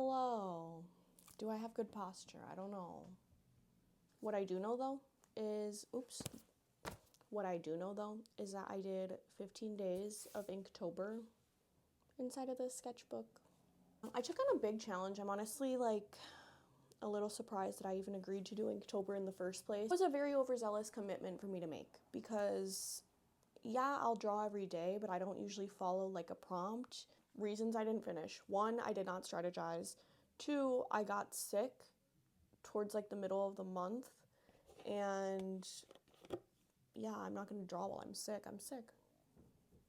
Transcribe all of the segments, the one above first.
Hello. Do I have good posture? I don't know. What I do know though is, what I do know though is that I did 15 days of Inktober inside of this sketchbook. I took on a big challenge. I'm honestly like a little surprised that I even agreed to do Inktober in the first place. It was a very overzealous commitment for me to make because yeah, I'll draw every day, but I don't usually follow like a prompt. Reasons I didn't finish. One, I did not strategize. Two, I got sick towards like the middle of the month, and yeah, I'm not gonna draw while I'm sick. I'm sick.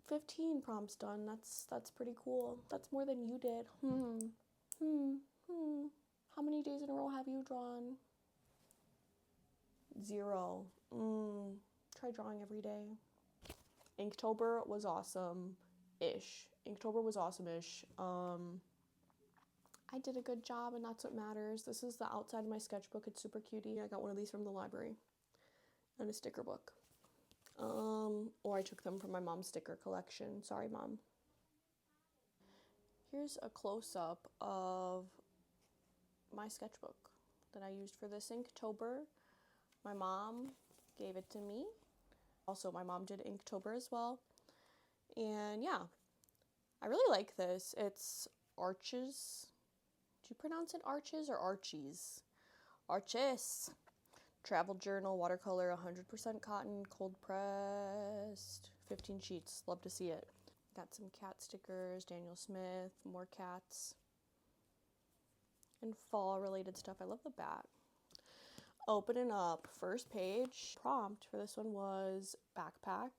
15 prompts done. That's pretty cool. That's more than you did. How many days in a row have you drawn? 0. Try drawing every day. Inktober was awesome-ish. Inktober was awesome-ish. I did a good job, and that's what matters. This is the outside of my sketchbook. It's super cutie. I got one of these from the library. And a sticker book. Or I took them from my mom's sticker collection. Sorry, Mom. Here's a close-up of my sketchbook that I used for this Inktober. My mom gave it to me. Also, my mom did Inktober as well. And yeah, I really like this. It's Arches. Do you pronounce it Arches or Archies? Arches. Travel journal, watercolor, 100% cotton, cold pressed, 15 sheets. Love to see it. Got some cat stickers, Daniel Smith, more cats, and fall related stuff. I love the bat. Opening up, first page. Prompt for this one was backpack,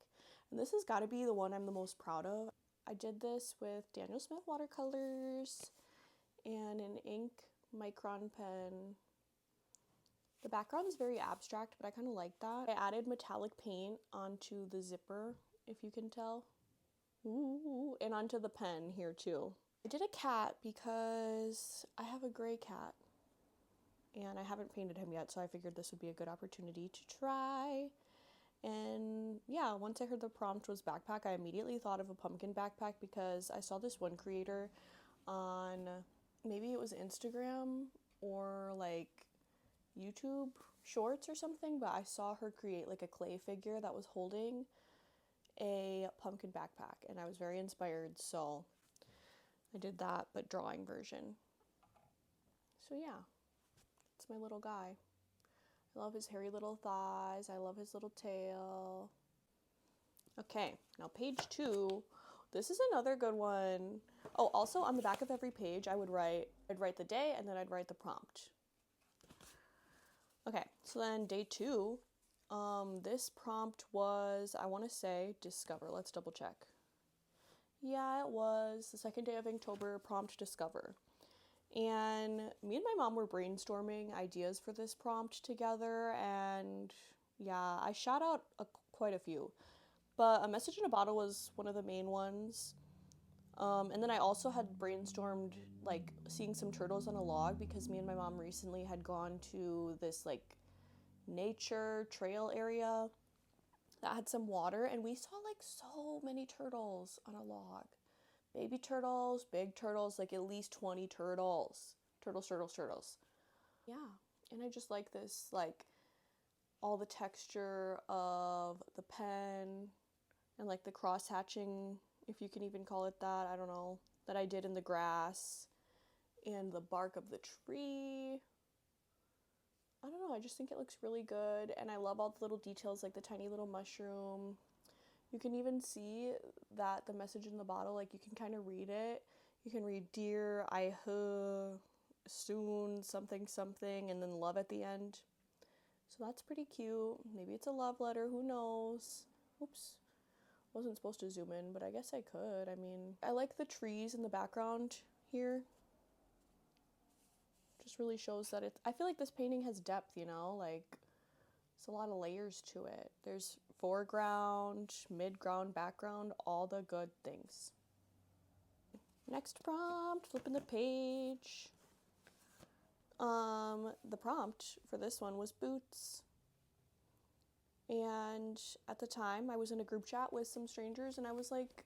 and this has got to be the one I'm the most proud of. I did this with Daniel Smith watercolors and an ink micron pen. The background is very abstract, but I kind of like that. I added metallic paint onto the zipper, if you can tell. Ooh, and onto the pen here too. I did a cat because I have a gray cat and I haven't painted him yet, so I figured this would be a good opportunity to try. And yeah, once I heard the prompt was backpack, I immediately thought of a pumpkin backpack because I saw this one creator on, maybe it was Instagram or like YouTube shorts or something, but I saw her create like a clay figure that was holding a pumpkin backpack, and I was very inspired, so I did that, but drawing version. So yeah, it's my little guy. I love his hairy little thighs. I love his little tail. Okay, now page 2. This is another good one. Oh, also on the back of every page I'd write the day and then I'd write the prompt. Okay, so then day 2, this prompt was, I want to say, discover. Let's double check. Yeah, it was the second day of Inktober, prompt discover. And me and my mom were brainstorming ideas for this prompt together, and yeah, I shot out quite a few. But a message in a bottle was one of the main ones. And then I also had brainstormed like seeing some turtles on a log because me and my mom recently had gone to this like nature trail area that had some water, and we saw like so many turtles on a log. Baby turtles, big turtles, like at least 20 turtles. Turtles. Yeah, and I just like this, like all the texture of the pen and like the cross hatching, if you can even call it that, I don't know, that I did in the grass and the bark of the tree. I don't know, I just think it looks really good, and I love all the little details like the tiny little mushroom. You can even see that the message in the bottle, like you can kind of read it. You can read dear, I soon, something, something, and then love at the end. So that's pretty cute. Maybe it's a love letter, who knows? Oops. Wasn't supposed to zoom in, but I guess I could. I mean, I like the trees in the background here. Just really shows that I feel like this painting has depth, you know, like it's a lot of layers to it. There's foreground, midground, background, all the good things. Next prompt, flipping the page. The prompt for this one was boots. And at the time, I was in a group chat with some strangers, and I was like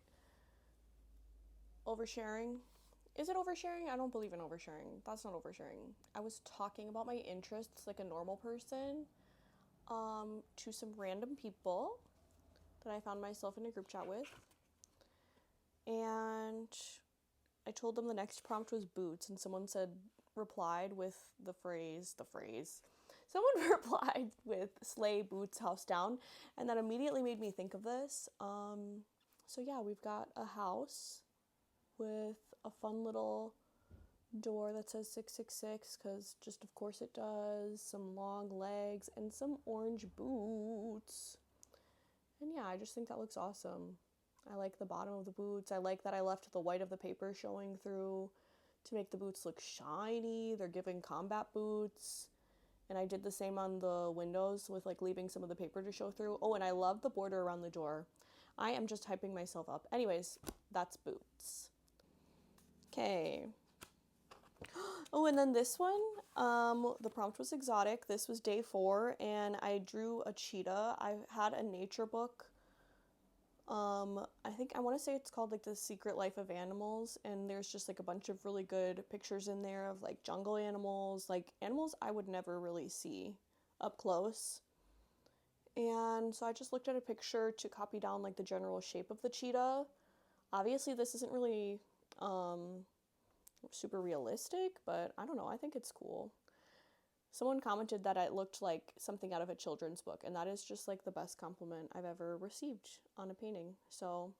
oversharing Is it oversharing? I don't believe in oversharing. That's not oversharing. I was talking about my interests like a normal person to some random people that I found myself in a group chat with. And I told them the next prompt was boots, and someone replied with the phrase. Someone replied with sleigh, boots, house down, and that immediately made me think of this. So yeah, we've got a house with a fun little door that says 666, because just of course it does, some long legs, and some orange boots. And yeah, I just think that looks awesome. I like the bottom of the boots. I like that I left the white of the paper showing through to make the boots look shiny. They're giving combat boots. And I did the same on the windows with like leaving some of the paper to show through. Oh, and I love the border around the door. I am just hyping myself up. Anyways, that's boots. Okay. Oh, and then this one, the prompt was exotic. This was day 4, and I drew a cheetah. I had a nature book. I want to say it's called like The Secret Life of Animals, and there's just like a bunch of really good pictures in there of like jungle animals, like animals I would never really see up close. And so I just looked at a picture to copy down like the general shape of the cheetah. Obviously this isn't really super realistic, but I don't know, I think it's cool. Someone commented that it looked like something out of a children's book, and that is just like the best compliment I've ever received on a painting. So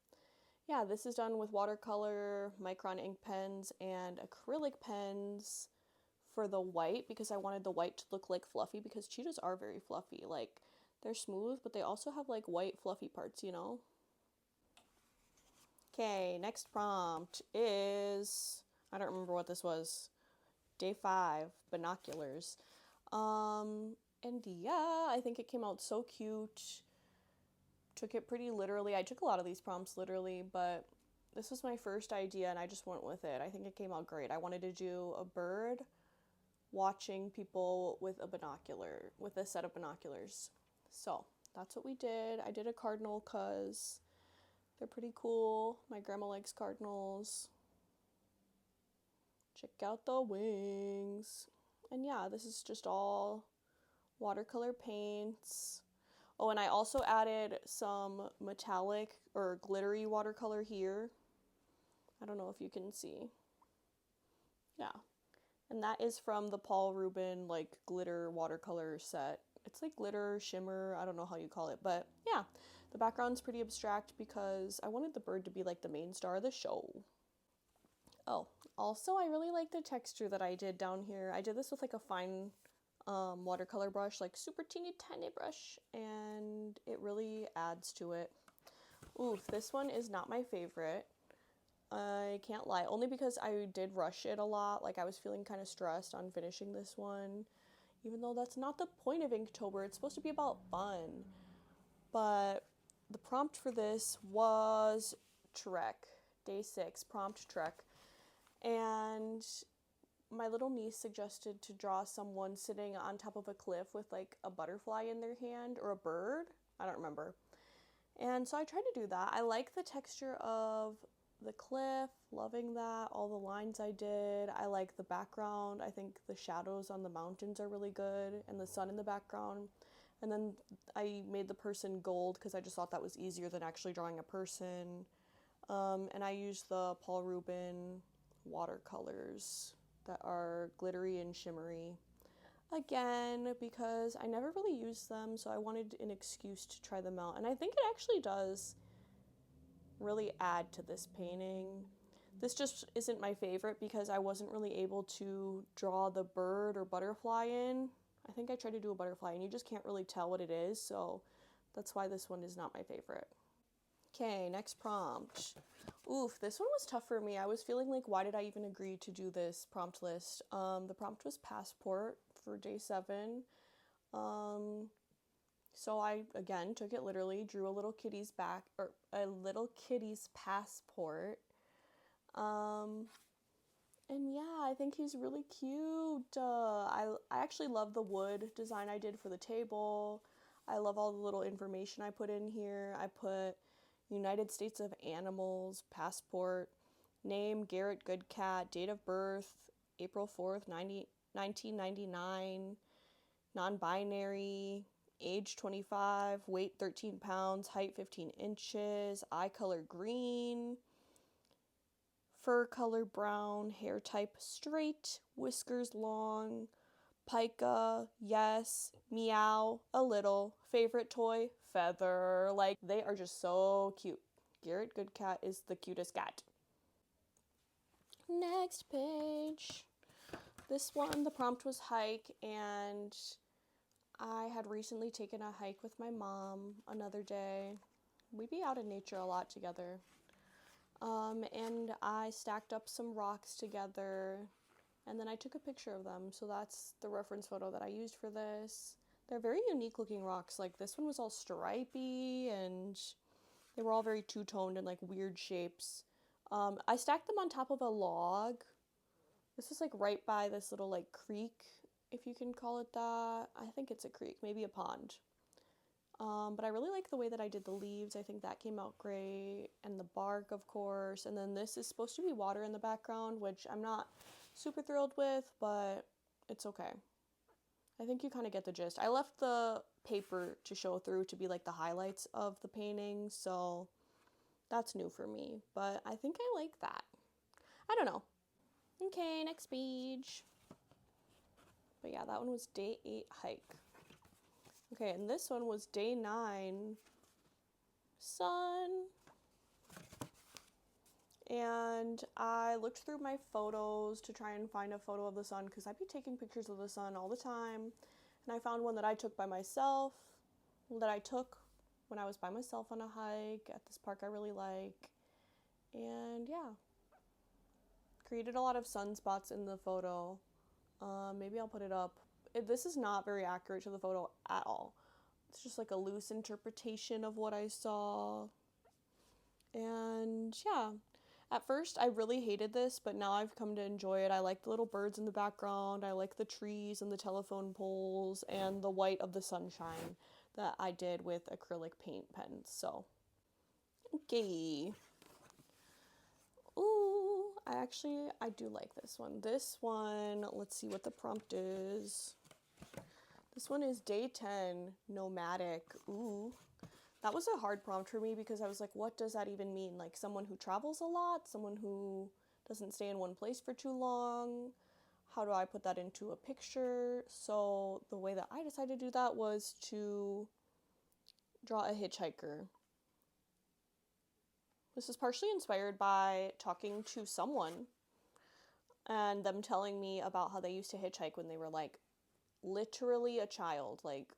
yeah, this is done with watercolor, micron ink pens, and acrylic pens for the white, because I wanted the white to look like fluffy, because cheetahs are very fluffy. Like, they're smooth, but they also have like white fluffy parts, you know? Okay, next prompt is, I don't remember what this was. Day 5, binoculars. And yeah, I think it came out so cute. Took it pretty literally. I took a lot of these prompts literally, but this was my first idea and I just went with it. I think it came out great. I wanted to do a bird watching people with a set of binoculars. So that's what we did. I did a cardinal because they're pretty cool. My grandma likes cardinals. Check out the wings. And yeah, this is just all watercolor paints. Oh, and I also added some metallic or glittery watercolor here. I don't know if you can see. Yeah. And that is from the Paul Rubin like glitter watercolor set. It's like glitter, shimmer, I don't know how you call it, but yeah. The background's pretty abstract because I wanted the bird to be like the main star of the show. Oh, also I really like the texture that I did down here. I did this with like a fine watercolor brush, like super teeny tiny brush, and it really adds to it. Oof, this one is not my favorite. I can't lie, only because I did rush it a lot. Like I was feeling kind of stressed on finishing this one, even though that's not the point of Inktober. It's supposed to be about fun. But the prompt for this was Trek, day 6, prompt Trek. And my little niece suggested to draw someone sitting on top of a cliff with like a butterfly in their hand or a bird. I don't remember. And so I tried to do that. I like the texture of the cliff, loving that, all the lines I did. I like the background. I think the shadows on the mountains are really good and the sun in the background. And then I made the person gold because I just thought that was easier than actually drawing a person. And I used the Paul Rubin watercolors that are glittery and shimmery. Again, because I never really used them, so I wanted an excuse to try them out. And I think it actually does really add to this painting. This just isn't my favorite because I wasn't really able to draw the bird or butterfly in. I think I tried to do a butterfly and you just can't really tell what it is, so that's why this one is not my favorite. Okay, next prompt. Oof, this one was tough for me. I was feeling like, why did I even agree to do this prompt list? The prompt was passport for day 7. So I, again, took it literally, drew a little kitty's passport. And yeah, I think he's really cute. I actually love the wood design I did for the table. I love all the little information I put in here. I put United States of Animals, passport, Name, Garrett Goodcat. Date of birth, April 4th, 1999. Non-binary. Age 25. Weight 13 pounds. Height 15 inches. Eye color green. Fur color brown. Hair type straight. Whiskers long. Pica, yes. Meow, a little. Favorite toy, feather. Like, they are just so cute. Garrett Goodcat is the cutest cat. Next page. This one, the prompt was hike, and I had recently taken a hike with my mom another day. We'd be out in nature a lot together. And I stacked up some rocks together, and then I took a picture of them. So that's the reference photo that I used for this. They're very unique looking rocks. Like, this one was all stripy, and they were all very two-toned and like weird shapes. I stacked them on top of a log. This is like right by this little like creek, if you can call it that. I think it's a creek, maybe a pond. But I really like the way that I did the leaves. I think that came out great. And the bark, of course. And then this is supposed to be water in the background, which I'm not super thrilled with, but it's okay. I think you kind of get the gist. I left the paper to show through to be like the highlights of the painting, so that's new for me. But I think I like that. I don't know. Okay, next page. But yeah, that one was day 8 hike. Okay, and this one was day 9 sun. And I looked through my photos to try and find a photo of the sun, because I'd be taking pictures of the sun all the time. And I found one that I took by myself, that I took when I was by myself on a hike at this park I really like. And yeah, created a lot of sunspots in the photo. Maybe I'll put it up. This is not very accurate to the photo at all. It's just like a loose interpretation of what I saw. And yeah, at first I really hated this, but now I've come to enjoy it. I like the little birds in the background. I like the trees and the telephone poles and the white of the sunshine that I did with acrylic paint pens. So, okay. Ooh, I do like this one. This one, let's see what the prompt is. This one is day 10, nomadic. Ooh. That was a hard prompt for me, because I was like, what does that even mean? Like, someone who travels a lot? Someone who doesn't stay in one place for too long? How do I put that into a picture? So the way that I decided to do that was to draw a hitchhiker. This is partially inspired by talking to someone and them telling me about how they used to hitchhike when they were like literally a child, like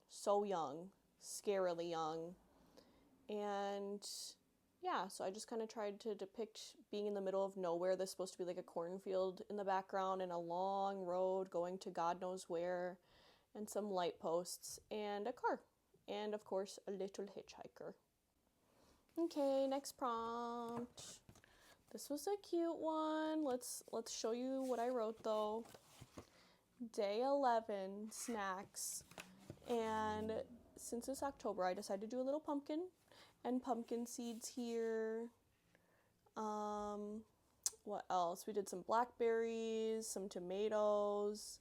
so young, scarily young. And yeah, so I just kind of tried to depict being in the middle of nowhere. There's supposed to be like a cornfield in the background and a long road going to God knows where, and some light posts and a car, and of course a little hitchhiker. Okay, next prompt. This was a cute one. Let's show you what I wrote though. Day 11, snacks. And since it's October, I decided to do a little pumpkin and pumpkin seeds here. What else? We did some blackberries, some tomatoes,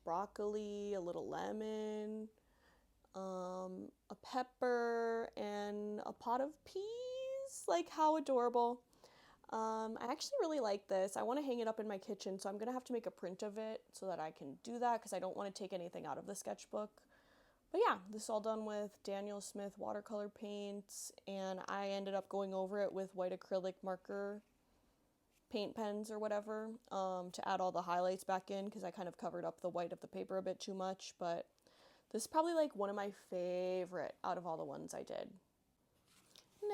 broccoli, a little lemon, a pepper, and a pot of peas. Like, how adorable. I actually really like this. I want to hang it up in my kitchen, so I'm going to have to make a print of it so that I can do that, because I don't want to take anything out of the sketchbook. But yeah, this is all done with Daniel Smith watercolor paints, and I ended up going over it with white acrylic marker paint pens or whatever, to add all the highlights back in, because I kind of covered up the white of the paper a bit too much. But this is probably like one of my favorite out of all the ones I did.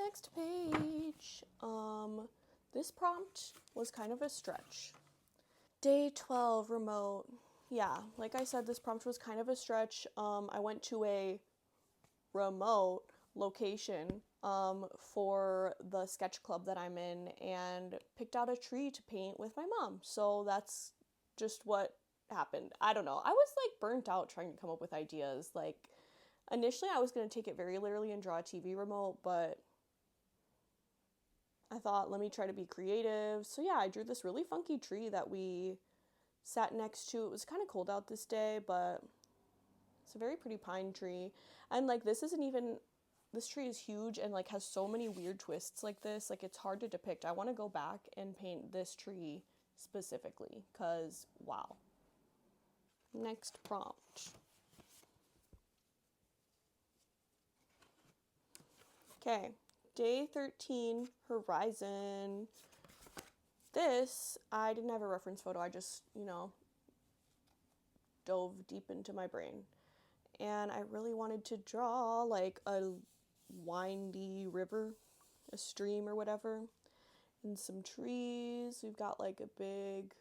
Next page. This prompt was kind of a stretch. Day 12, remote. Yeah, like I said, this prompt was kind of a stretch. I went to a remote location for the sketch club that I'm in, and picked out a tree to paint with my mom. So that's just what happened. I don't know. I was like burnt out trying to come up with ideas. Like, initially I was going to take it very literally and draw a TV remote, but I thought, let me try to be creative. So yeah, I drew this really funky tree that we sat next to. It was kind of cold out this day, but it's a very pretty pine tree. And like this tree is huge and like has so many weird twists like this. Like it's hard to depict. I want to go back and paint this tree specifically because wow. Next prompt. Okay, day 13, horizon. This, I didn't have a reference photo. I just, dove deep into my brain. And I really wanted to draw like a windy river, a stream or whatever, and some trees. We've got like a big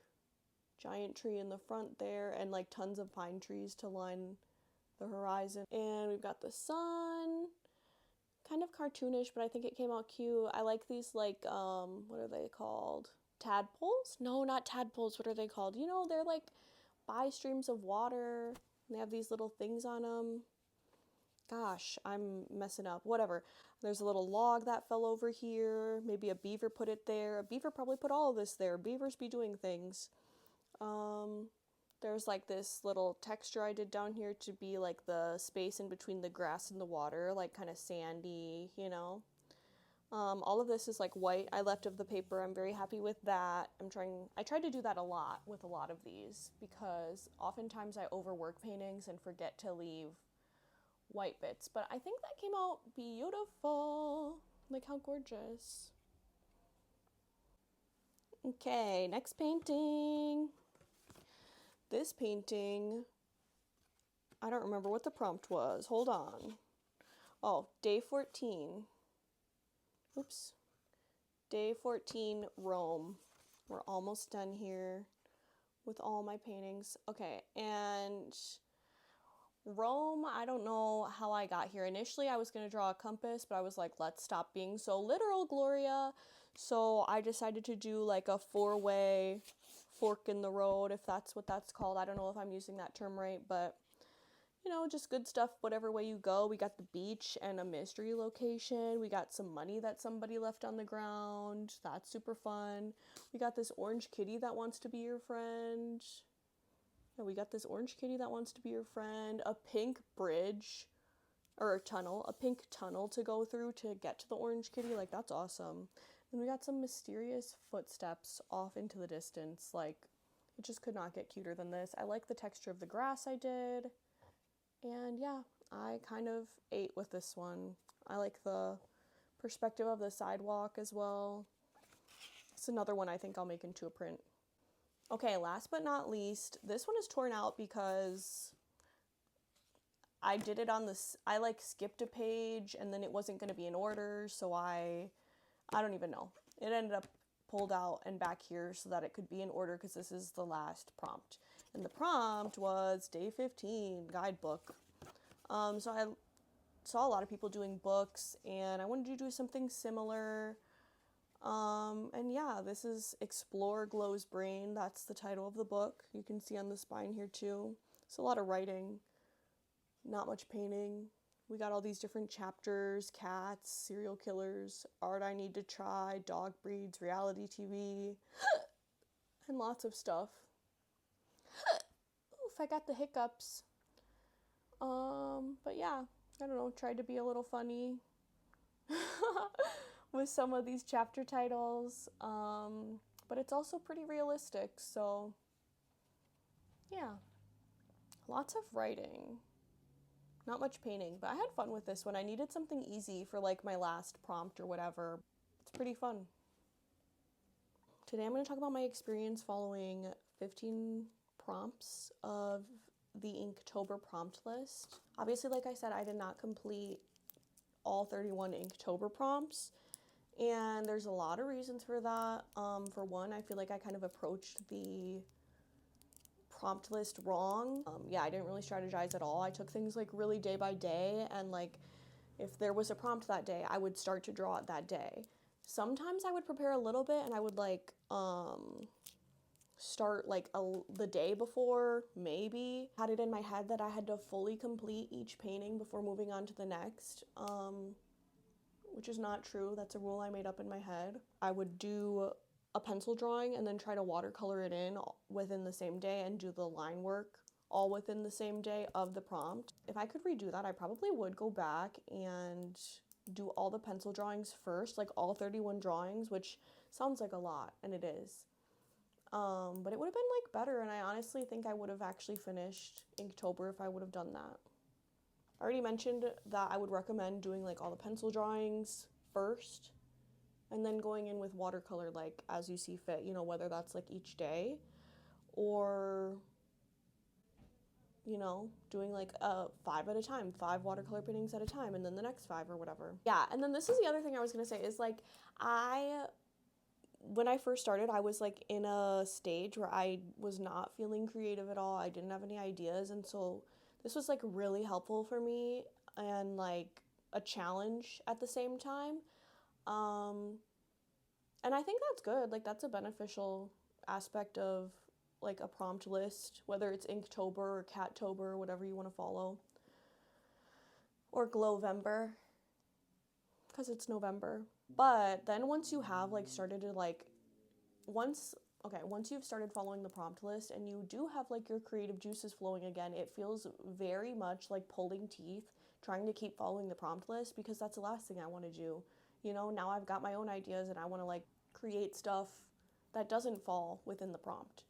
giant tree in the front there and like tons of pine trees to line the horizon. And we've got the sun, kind of cartoonish, but I think it came out cute. I like these like, what are they called? Tadpoles? No, not tadpoles. What are they called? They're like by streams of water. They have these little things on them. Gosh, I'm messing up. Whatever. There's a little log that fell over here. Maybe a beaver put it there. A beaver probably put all of this there. Beavers be doing things. There's like this little texture I did down here to be like the space in between the grass and the water, like kind of sandy, all of this is like white I left of the paper. I'm very happy with that. I try to do that a lot with a lot of these because oftentimes I overwork paintings and forget to leave white bits, but I think that came out beautiful. Like how gorgeous. Okay, next painting. This painting, I don't remember what the prompt was. Hold on. Oh, day 14. Oops. Day 14, Rome. We're almost done here with all my paintings. Okay, and Rome, I don't know how I got here. Initially, I was going to draw a compass, but I was like, let's stop being so literal, Gloria. So I decided to do like a 4-way fork in the road, if that's what that's called. I don't know if I'm using that term right, but just good stuff whatever way you go. We got the beach and a mystery location. We got some money that somebody left on the ground. That's super fun. We got this orange kitty that wants to be your friend. Yeah, we got this orange kitty that wants to be your friend. A pink bridge or a pink tunnel to go through to get to the orange kitty. Like, that's awesome. And we got some mysterious footsteps off into the distance. Like, it just could not get cuter than this. I like the texture of the grass I did. And yeah, I kind of ate with this one. I like the perspective of the sidewalk as well. It's another one I think I'll make into a print. Okay, last but not least, this one is torn out because I did it on this, I like skipped a page and then it wasn't going to be in order, so I don't even know. It ended up pulled out and back here so that it could be in order because this is the last prompt. And the prompt was day 15, guidebook. So I saw a lot of people doing books and I wanted to do something similar. And yeah, this is Explore Glow's Brain. That's the title of the book. You can see on the spine here too. It's a lot of writing, not much painting. We got all these different chapters: cats, serial killers, art I need to try, dog breeds, reality TV, and lots of stuff. Oof, I got the hiccups. But yeah, I don't know, tried to be a little funny with some of these chapter titles. But it's also pretty realistic, so yeah. Lots of writing. Not much painting, but I had fun with this one. I needed something easy for like my last prompt or whatever. It's pretty fun. Today I'm going to talk about my experience following 15 prompts of the Inktober prompt list. Obviously, like I said, I did not complete all 31 Inktober prompts, and there's a lot of reasons for that. For one, I feel like I kind of approached the prompt list wrong. Yeah, I didn't really strategize at all. I took things like really day by day, and like if there was a prompt that day, I would start to draw it that day. Sometimes I would prepare a little bit and I would like start like the day before, maybe. Had it in my head that I had to fully complete each painting before moving on to the next. which is not true. That's a rule I made up in my head. I would do a pencil drawing and then try to watercolor it in within the same day and do the line work all within the same day of the prompt. If I could redo that, I probably would go back and do all the pencil drawings first, like all 31 drawings, which sounds like a lot, and it is. But it would have been like better, and I honestly think I would have actually finished Inktober if I would have done that. I already mentioned that I would recommend doing like all the pencil drawings first and then going in with watercolor like as you see fit, whether that's like each day or doing like 5 at a time, 5 watercolor paintings at a time, and then the next 5 or whatever. Yeah, and then this is the other thing I was gonna say is like when I first started, I was like in a stage where I was not feeling creative at all. I didn't have any ideas, and so this was like really helpful for me and like a challenge at the same time. And I think that's good. Like that's a beneficial aspect of like a prompt list, whether it's Inktober or Cattober, whatever you want to follow, or Glowvember, because it's November. But then once you have like started to like, once you've started following the prompt list and you do have like your creative juices flowing again, it feels very much like pulling teeth, trying to keep following the prompt list, because that's the last thing I want to do. Now I've got my own ideas and I want to like create stuff that doesn't fall within the prompt.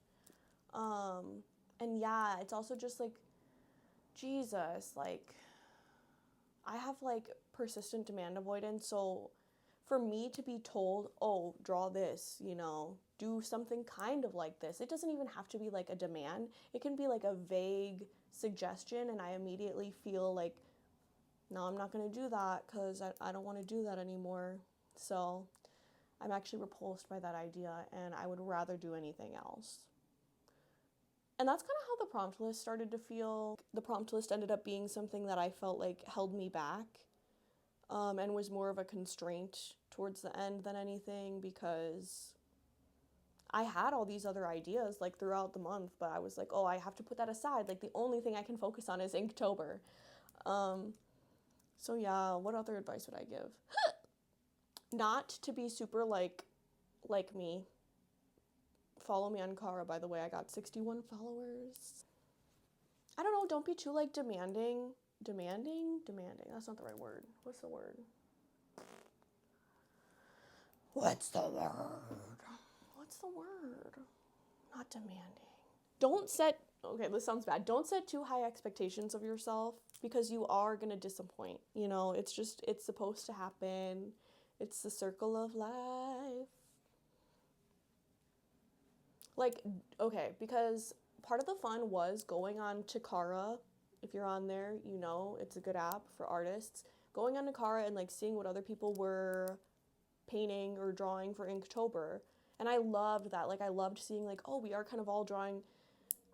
And yeah, it's also just like, Jesus, like, I have like persistent demand avoidance, so for me to be told, oh, draw this, do something kind of like this, it doesn't even have to be like a demand. It can be like a vague suggestion, and I immediately feel like, no, I'm not going to do that because I don't want to do that anymore. So I'm actually repulsed by that idea, and I would rather do anything else. And that's kind of how the prompt list started to feel. The prompt list ended up being something that I felt like held me back, and was more of a constraint towards the end than anything, because I had all these other ideas like throughout the month, but I was like, oh, I have to put that aside. Like the only thing I can focus on is Inktober. So yeah, what other advice would I give? Not to be super like me. Follow me on Kara, by the way. I got 61 followers. I don't know, don't be too like demanding. Demanding? That's not the right word. What's the word? What's the word? Not demanding. Okay, this sounds bad. Don't set too high expectations of yourself, because you are going to disappoint. It's supposed to happen. It's the circle of life. Like, okay, because part of the fun was going on to Kara. If you're on there, it's a good app for artists. Going on to Kara and like seeing what other people were painting or drawing for Inktober. And I loved that. Like I loved seeing like, oh, we are kind of all drawing,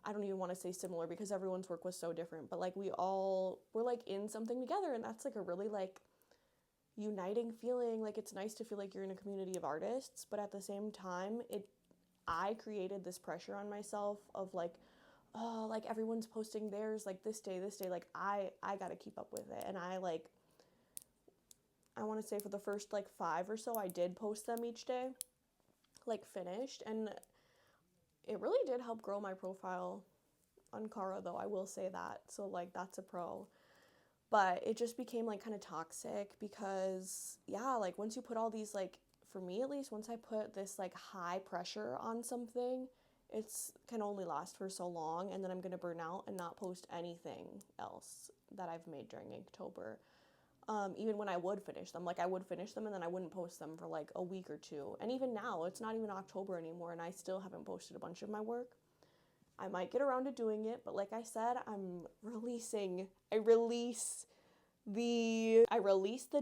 I don't even want to say similar because everyone's work was so different, but like we all were like in something together, and that's like a really like uniting feeling. Like it's nice to feel like you're in a community of artists, but at the same time, I created this pressure on myself of like, oh, like everyone's posting theirs like this day, like I gotta keep up with it. And I want to say for the first like 5 or so, I did post them each day, like finished, and it really did help grow my profile on Kara, though, I will say that. So like that's a pro. But it just became like kind of toxic, because yeah, like once you put all these, like for me at least, once I put this like high pressure on something, it's can only last for so long, and then I'm gonna burn out and not post anything else that I've made during Inktober. Even when I would finish them, like I would finish them and then I wouldn't post them for like a week or 2. And even now, it's not even October anymore, and I still haven't posted a bunch of my work. I might get around to doing it, but like I said, I release the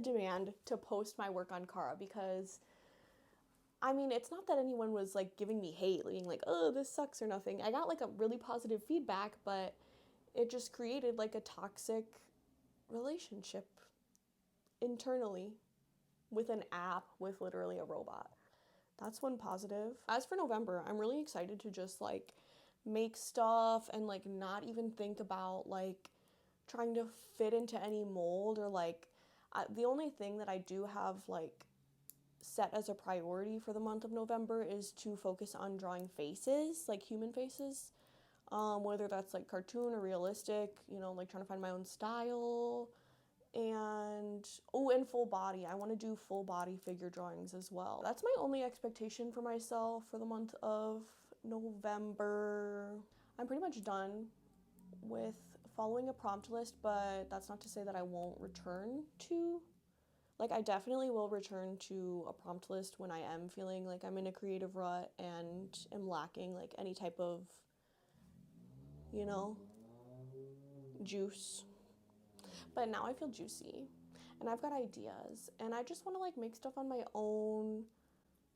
demand to post my work on Kara, because I mean, it's not that anyone was like giving me hate, being like, oh, this sucks or nothing. I got like a really positive feedback, but it just created like a toxic relationship internally with an app, with literally a robot. That's one positive. As for November, I'm really excited to just like make stuff and like not even think about like trying to fit into any mold, or like The only thing that I do have like set as a priority for the month of November is to focus on drawing faces, like human faces, whether that's like cartoon or realistic, you know, like trying to find my own style. And full body. I want to do full body figure drawings as well. That's my only expectation for myself for the month of November. I'm pretty much done with following a prompt list, but that's not to say that I won't return to, like, I definitely will return to a prompt list when I am feeling like I'm in a creative rut and am lacking like any type of, you know, juice. But now I feel juicy and I've got ideas and I just want to like make stuff on my own.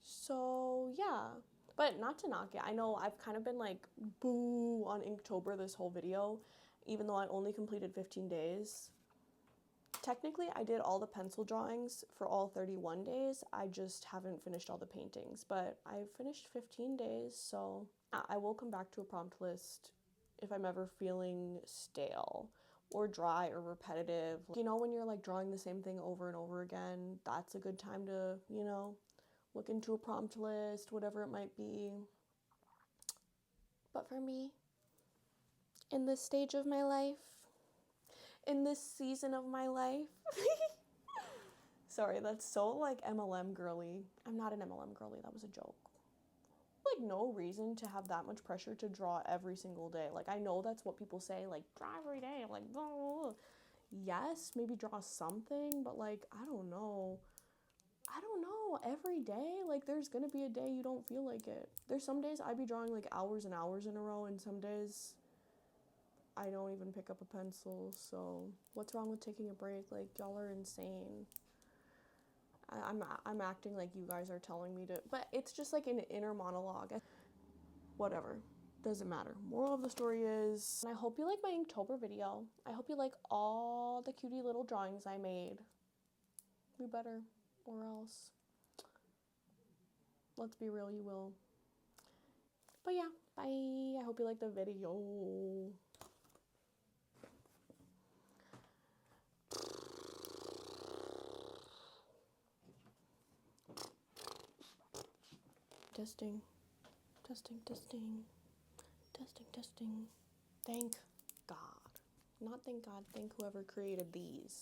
So yeah, but not to knock it. I know I've kind of been like boo on Inktober this whole video, even though I only completed 15 days. Technically, I did all the pencil drawings for all 31 days. I just haven't finished all the paintings, but I finished 15 days, so I will come back to a prompt list if I'm ever feeling stale or dry or repetitive. You know, when you're like drawing the same thing over and over again, that's a good time to, you know, look into a prompt list, whatever it might be. But for me, in this stage of my life, in this season of my life, sorry, that's so like MLM girly. I'm not an MLM girly, that was a joke. Like no reason to have that much pressure to draw every single day. Like I know that's what people say, like draw every day. I'm like, blah, blah, blah. Yes, maybe draw something, but like I don't know every day. Like there's gonna be a day you don't feel like it. There's some days I'd be drawing like hours and hours in a row, and some days I don't even pick up a pencil. So what's wrong with taking a break? Like y'all are insane. I'm acting like you guys are telling me to, but it's just like an inner monologue. Whatever, doesn't matter. Moral of the story is, I hope you like my Inktober video. I hope you like all the cutie little drawings I made. You better, or else. Let's be real, you will. But yeah, bye. I hope you like the video. Testing, testing, testing, testing, testing. Thank God. Not thank God, thank whoever created these.